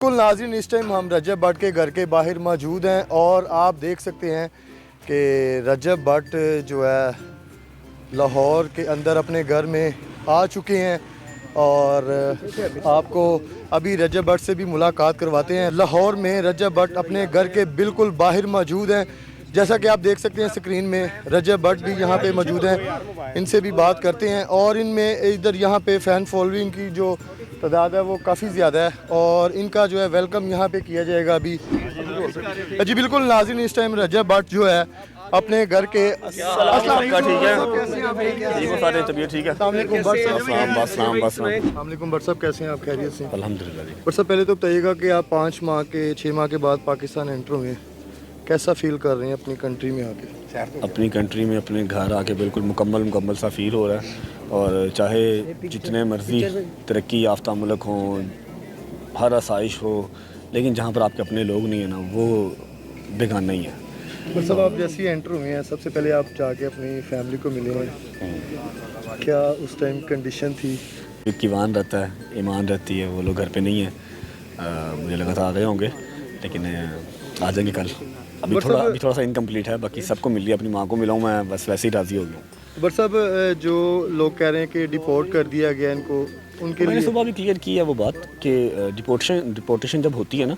बिल्कुल नाज़रीन, इस टाइम हम रजब भट्ट के घर के बाहर मौजूद हैं और आप देख सकते हैं कि रजब भट्ट जो है लाहौर के अंदर अपने घर में आ चुके हैं और आपको अभी रजब भट्ट से भी मुलाकात करवाते हैं। लाहौर में रजब भट्ट अपने घर के बिल्कुल बाहर मौजूद हैं। जैसा कि आप देख सकते हैं स्क्रीन में, रजब भट्ट भी यहाँ पे मौजूद हैं। इनसे भी बात करते हैं और इनमें इधर यहाँ पे फ़ैन फॉलोइंग की जो तादाद है वो काफ़ी ज़्यादा है और इनका जो है वेलकम यहाँ पे किया जाएगा अभी। जी बिल्कुल नाज़रीन, इस टाइम रजब भट्ट जो है अपने घर के भट्ट साहब कैसे हैं आप? खैरियत से? अल्हम्दुलिल्लाह। भट्ट साहब पहले तो बताइएगा कि आप 5 माह के 6 माह के बाद पाकिस्तान एंटर हुए, कैसा फील कर रहे हैं अपनी कंट्री में आके? अपनी कंट्री में अपने घर आके बिल्कुल मुकम्मल सा फील हो रहा है और चाहे जितने मर्ज़ी तरक्की याफ्ता मुल्क हों, हर आसाइश हो, लेकिन जहाँ पर आपके अपने लोग नहीं हैं ना, वो बेगाना ही है। भट्ट साहब आप जैसे ही एंटर हुए हैं, सबसे पहले आप जाके अपनी फैमिली को मिले हैं, क्या उस टाइम कंडीशन थी? ईमान रहता है, ईमान रहती है, वो लोग घर पे नहीं है। मुझे लगा था आ गए होंगे, लेकिन आ जाएंगे कल। अभी थोड़ा सा इनकम्प्लीट है, बाकी सबको मिल लिया, अपनी माँ को मिला हूँ मैं, बस वैसे ही राज़ी हो गया हूँ। भट्ट साहब जो लोग कह रहे हैं कि डिपोर्ट कर दिया गया इनको, उनके मैंने लिए सुबह भी क्लियर की है वो बात कि डिपोर्टेशन जब होती है ना,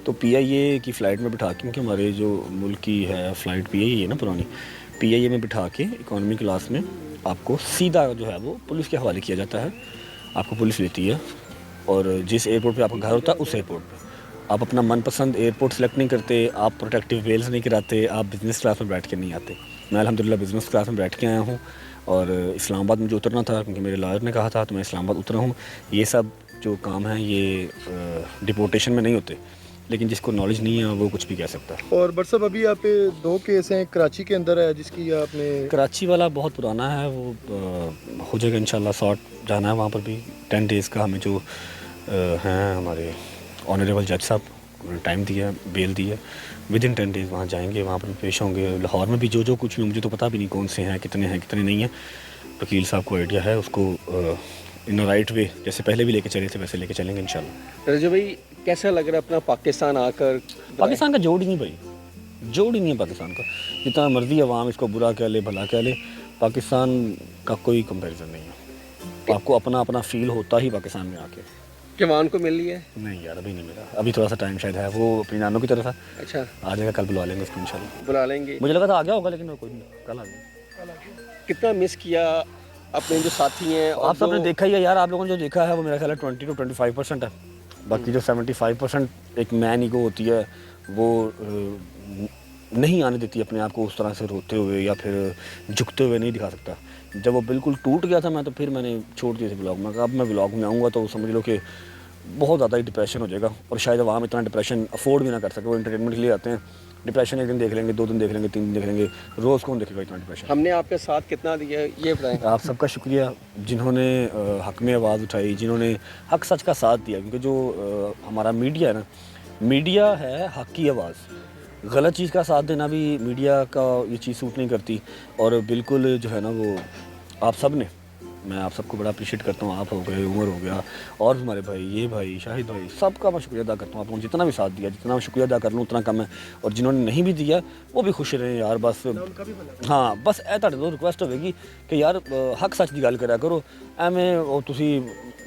तो PIA की फ़्लाइट में बिठा के, क्योंकि हमारे जो मुल्क की है फ़्लाइट PIA है ना पुरानी, PIA में बिठा के इकॉनमी क्लास में आपको सीधा जो है वो पुलिस के हवाले किया जाता है। आपको पुलिस लेती है और जिस एयरपोर्ट पे आपका घर होता है उस एयरपोर्ट पे आप अपना मनपसंद एयरपोर्ट सेलेक्ट नहीं करते, आप प्रोटेक्टिव वेल्स नहीं कराते, आप बिज़नेस क्लास में बैठ के नहीं आते। मैं अल्हम्दुलिल्लाह बिज़नेस क्लास में बैठ के आया हूँ और इस्लामाबाद मुझे उतरना था क्योंकि मेरे लॉयर ने कहा था, तो मैं इस्लामाबाद उतरा हूँ। ये सब जो काम है ये डिपोर्टेशन में नहीं होते, लेकिन जिसको नॉलेज नहीं है वो कुछ भी कह सकता है। और भट्ट साहब अभी यहाँ पे 2 केस हैं, कराची के अंदर है जिसकी आपने। कराची वाला बहुत पुराना है, वो हो जाएगा इंशाल्लाह, सॉर्ट जाना है वहाँ पर भी। 10 डेज़ का हमें जो हैं हमारे ऑनरेबल जज साहब उन्होंने टाइम दिया, बेल दी है, विद इन 10 डेज़ वहाँ जाएंगे, वहाँ पर पेश होंगे। लाहौर में भी जो कुछ भी, मुझे तो पता भी नहीं कौन से हैं कितने नहीं हैं। वकील साहब को आइडिया है, उसको इन राइट वे जैसे पहले भी लेके चले थे वैसे लेके चलेंगे इंशाल्लाह। रजब भाई कैसा लग रहा है अपना पाकिस्तान आकर? पाकिस्तान का जोड़ ही नहीं भाई, जोड़ ही नहीं है पाकिस्तान का। जितना मर्जी अवाम इसको बुरा कह ले भला कह ले, पाकिस्तान का कोई कंपैरिजन नहीं है। आपको अपना फील होता ही पाकिस्तान में आके। जवान को मिल लिया है? नहीं यार, अभी नहीं मिला, अभी थोड़ा सा टाइम शायद है, वो अपनी नानों की तरफ है। अच्छा, आ जाएगा, कल बुला लेंगे उसको इंशाल्लाह। बुला लेंगे। मुझे लगा था आ गया होगा, लेकिन कोई नहीं, कल आ गया। कितना मिस किया अपने जो साथी हैं? आप सबने देखा ही है यार, आप लोगों ने जो देखा है वो मेरा ख्याल है 20 to 25% है। बाकी जो 75% एक मैन ईगो होती है वो नहीं आने देती अपने आप को उस तरह से रोते हुए या फिर झुकते हुए नहीं दिखा सकता। जब वो बिल्कुल टूट गया था मैं, तो फिर मैंने छोड़ दिए थे ब्लॉग में। अब मैं ब्लॉग में आऊँगा तो समझ लो कि बहुत ज़्यादा ही डिप्रेशन हो जाएगा और शायद आवाम इतना डिप्रेशन अफोर्ड भी ना कर सके। वो एंटरटेनमेंट के लिए आते हैं, डिप्रेशन एक दिन देख लेंगे, 2 दिन देख लेंगे, 3 दिन देख लेंगे, रोज़ कौन देखेगा इतना डिप्रेशन। हमने आपके साथ कितना दिया ये बताएं। आप सबका शुक्रिया जिन्होंने हक़ में आवाज़ उठाई, जिन्होंने हक़ सच का साथ दिया, क्योंकि जो हमारा मीडिया है ना, मीडिया है हक़ की आवाज़। गलत चीज़ का साथ देना भी मीडिया का ये चीज़ सूट नहीं करती। और बिल्कुल जो है ना वो आप सब ने, मैं आप सबको बड़ा अप्रिशिएट करता हूँ। आप हो गए, उमर हो गया और हमारे भाई, ये भाई, शाहिद भाई, सबका मैं शुक्रिया अदा करता हूँ। आप लोगों ने जितना भी साथ दिया, जितना मैं शुक्रिया अदा कर लूँ उतना कम है। और जिन्होंने नहीं भी दिया वो भी खुश रहें यार, बस। हाँ, बस तुहाडे तो रिक्वेस्ट होगी कि यार हक सच की गल करा करो, एवें तुसी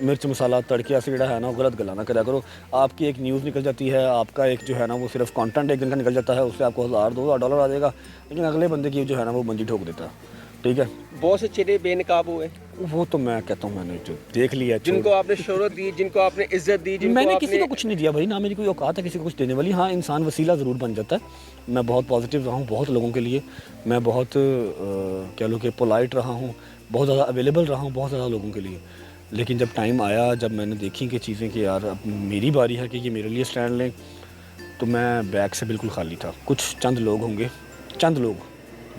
मिर्च मसाला तड़के से जोड़ा है ना गलत गल्लां ना करा करो। आपकी एक न्यूज़ निकल जाती है, आपका एक जो है ना वो सिर्फ कंटेंट एक दिन का निकल जाता है, उससे आपको $1000-2000 आ जाएगा, लेकिन अगले बंदे की जो है ना वो मंजी ठोक देता है। ठीक है, बहुत से चेहरे बेनकाब हुए, वो तो मैं कहता हूँ मैंने जो देख लिया, जिनको आपने शोहरत दी, जिनको आपने इज्जत दी, जिनको मैंने आपने... किसी को कुछ नहीं दिया भाई, ना मेरी कोई औकात है किसी को कुछ देने वाली। हाँ, इंसान वसीला ज़रूर बन जाता है। मैं बहुत पॉजिटिव रहा हूँ बहुत लोगों के लिए, मैं बहुत कह लो कि पोलाइट रहा हूँ, बहुत ज़्यादा अवेलेबल रहा हूँ बहुत ज़्यादा लोगों के लिए। लेकिन जब टाइम आया, जब मैंने देखी कि चीज़ें कि यार अब मेरी बारी है कि ये मेरे लिए स्टैंड लें, तो मैं बैग से बिल्कुल खाली था। कुछ चंद लोग होंगे, चंद लोग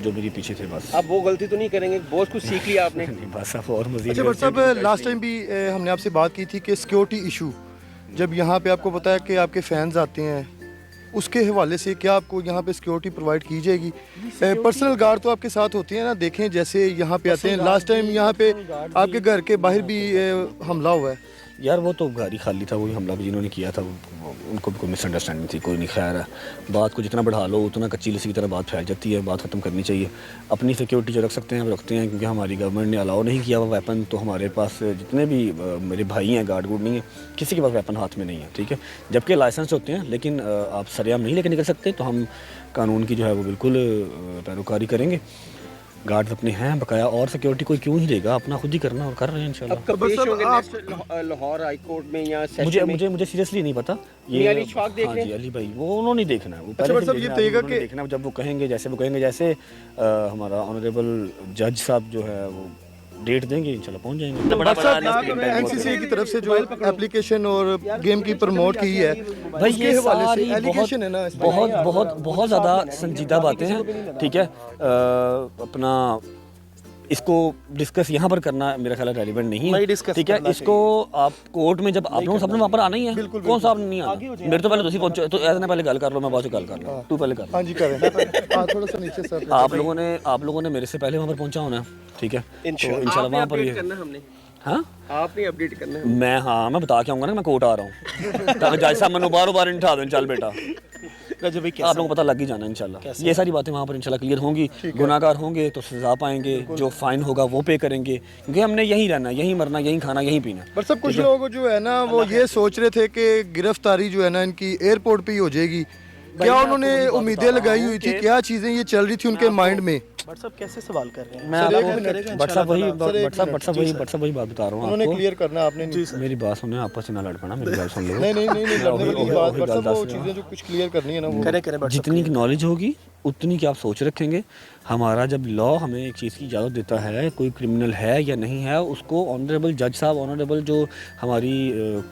जो मेरे पीछे थे, बस। अब वो गलती तो नहीं करेंगे, बहुत कुछ सीख लिया आपने। नहीं, बस अब और मज़ीद। अच्छा भट्ट साहब, लास्ट टाइम भी हमने आपसे बात की थी कि सिक्योरिटी इशू, जब यहाँ पे आपको पता है कि आपके फैंस आते हैं, उसके हवाले से क्या आपको यहाँ पे सिक्योरिटी प्रोवाइड की जाएगी? पर्सनल गार्ड तो आपके साथ होती है ना, देखें जैसे यहाँ पे आते हैं, लास्ट टाइम यहाँ पे आपके घर के बाहर भी हमला हुआ है। यार वो तो गाड़ी खाली था, वही हमला भी जिन्होंने किया था उनको भी कोई मिसअंडरस्टैंडिंग थी, कोई नहीं। खैर है, बात को जितना बढ़ा लो उतना कच्ची लस्सी की तरह बात फैल जाती है, बात ख़त्म करनी चाहिए। अपनी सिक्योरिटी जो रख सकते हैं वो रखते हैं, क्योंकि हमारी गवर्नमेंट ने अलाउ नहीं किया हुआ वेपन। तो हमारे पास जितने भी मेरे भाई हैं, गार्ड गुड नहीं है, किसी के पास वेपन हाथ में नहीं है, ठीक है। जबकि लाइसेंस होते हैं, लेकिन आप सरेआम नहीं लेकर निकल सकते। तो हम कानून की जो है वो बिल्कुल पैरोकारी करेंगे। गार्ड्स अपने हैं बकाया, और सिक्योरिटी कोई क्यों ही देगा, अपना खुद ही करना और कर रहे हैं इंशाल्लाह। अब कब पेश होंगे नेक्स्ट लाहौर हाई कोर्ट में या सेशन में? मुझे सीरियसली नहीं पता। ये अली इशफाक देख हाँ रहे जी, हैं? अली भाई वो उन्होंने देखना है, वो अच्छा, पहले बट साहब से ये देखना है, बताइएगा उन्होंने कि- देखना है जब वो कहेंगे, जैसे हमारा ऑनरेबल जज साहब जो है वो डेट देंगे, इंशाल्लाह पहुंच जाएंगे। बट साहब एनसीसी की तरफ से जो एप्लीकेशन और गेम की प्रमोट की है, भाई उसके ये हवाले से सारी एलिगेशन है ना इस पे। बहुत ज़्यादा संजीदा बातें हैं, ठीक है। अपना इसको डिस्कस यहाँ पर करना मेरा ख्याल रेलिवेंट नहीं है, ठीक है। इसको आप कोर्ट में जब आप लोगों सबने वहाँ पर आना ही है, कौन सा आपने नहीं आना। मेरे तो पहले तुसी पहुंचो, तो ऐसे ना पहले गल कर लो, मैं बाद में गल कर लो, तू पहले कर। हाँ जी करें। हाँ थोड़ा सा नीचे सर। आप लोगों ने मेरे से पहले वहाँ पर पहुँचा होना है, ठीक है। तो इंशाल्लाह वहाँ पर ये करना हमने, हाँ आपने अपडेट करना है। मैं बता के आऊँगा ना, मैं कोर्ट आ रहा हूँ, ताकि जज साहब मैंने बार नहीं उठा दें, चल बेटा। रजब भाई आप लोगों को पता लग ही जाना इंशाल्लाह। ये सारी बातें वहाँ पर इंशाल्लाह क्लियर होंगी। गुनाहगार होंगे तो सजा पाएंगे, जो फाइन होगा वो पे करेंगे, क्योंकि हमने यहीं रहना, यहीं मरना, यहीं खाना, यहीं पीना। पर सब कुछ लोग जो है ना वो ये सोच रहे थे कि गिरफ्तारी जो है ना इनकी एयरपोर्ट पे ही हो जाएगी। क्या उन्होंने उम्मीदें लगाई हुई थी, क्या चीज़ें ये चल रही थी उनके माइंड में? बट साहब कैसे सवाल कर रहे हैं? मैं आपको बट साहब वही बात बता रहा हूँ उन्होंने आपको। क्लियर करना आपने नहीं। मेरी बात सुने, आपस में ना लड़ पड़ा, मेरी बात सुन लो। नहीं लड़ने वाली बात, बट सब वो वही चीज़ें जो कुछ क्लियर करनी है ना वो करे बट जितनी की नॉलेज होगी उतनी की आप सोच रखेंगे। हमारा जब लॉ हमें एक चीज़ की इजाज़त देता है, कोई क्रिमिनल है या नहीं है, उसको ऑनरेबल जज साहब, ऑनरेबल जो हमारी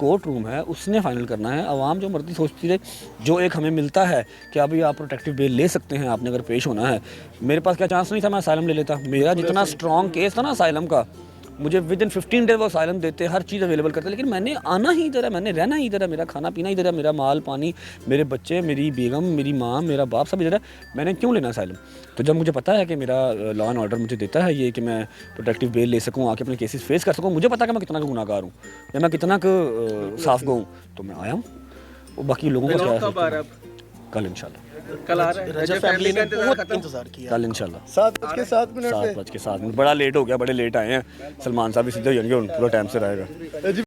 कोर्ट रूम है उसने फाइनल करना है। आवाम जो मर्जी सोचती है, जो एक हमें मिलता है कि अभी आप प्रोटेक्टिव बेल ले सकते हैं, आपने अगर पेश होना है। मेरे पास क्या चांस नहीं था, मैं असाइलम ले लेता। मेरा जितना स्ट्रॉन्ग केस था ना असाइलम का, मुझे विद इन 15 डेज वो असाइलम देते, हर चीज़ अवेलेबल करते। लेकिन मैंने आना ही इधर है, मैंने रहना ही इधर है, मेरा खाना पीना इधर है, मेरा माल पानी, मेरे बच्चे, मेरी बेगम, मेरी माँ, मेरा बाप सब इधर है। मैंने क्यों लेना असाइलम? तो जब मुझे पता है कि मेरा लॉ एंड ऑर्डर मुझे देता है ये कि मैं प्रोटेक्टिव बेल ले सकूँ, आके अपने केसेस फेस कर सकूँ, मुझे पता है कि मैं कितना का गुनाहगार हूँ या मैं कितना का साफ गो हूँ, तो मैं आया हूँ। वो बाकी लोगों का कब आ रहा है? कल इंशाल्लाह, कल आ रहा है। रजब फैमिली ने बहुत इंतजार किया। कल इंशाल्लाह 7:07 पे 7:07। बड़ा लेट हो गया, बड़े लेट आए हैं। सलमान साहब भी सीधे हो जाएंगे, पूरा टाइम से रहेगा।